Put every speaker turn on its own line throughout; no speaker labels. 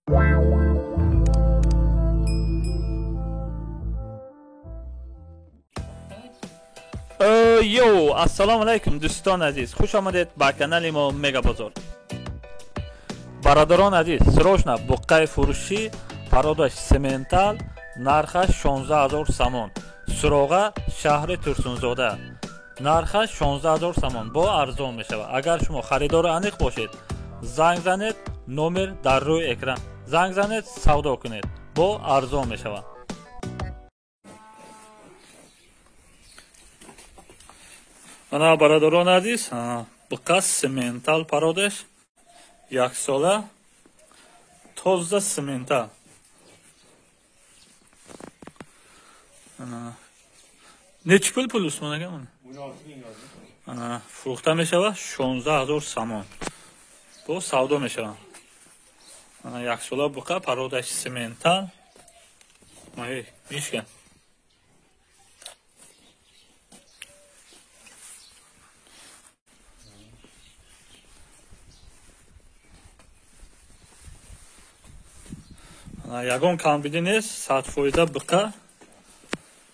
یو السلام علیکم دوستان عزیز، خوش آمدید به کانال ما مگا بازار. برادران عزیز، سروشنا بقای فروشی پرودش سمنتال نرخش 16000 سامان، سروغا شهر ترسونزاده نرخش 16000 سامان با ارزان می شود. اگر شما خریدار انیق باشید زنگ زنید، نمر در روی اکران، زنگ زنید سودا کنید، با ارزان می شود. انا برادران عزیز، بقا سمنتال پرودش یک ساله تازه سمنتال نچ پول است مونگه من فروخته می شود 16000 سامان با سودا می شود. یک ساله بقا پرودش سمنتال میشکن. ягон камбиди нест 100% биқа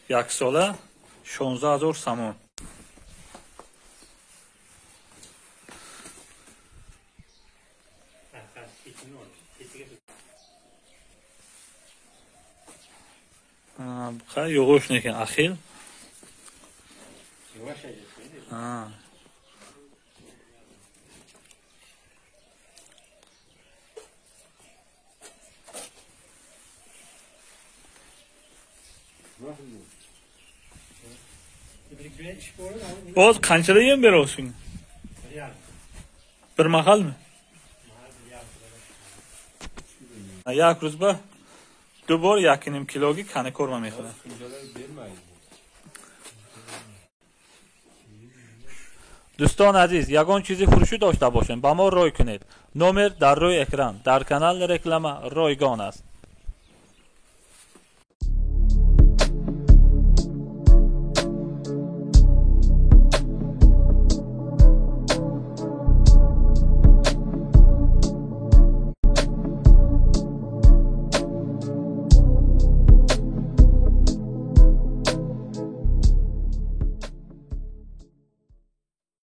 як сола 16000 самон. биқа ёғош некин ахил باز qanchadan berasizmi? Bir mahalmi? یک روز به دو بار 1.5 کیلوگی کنه کورما میخورن. دوستان عزیز، یگان چیزی فروشی داشته باشین با ما رای کنید. نمر در روی اکران در کانال رکلام رایگان است.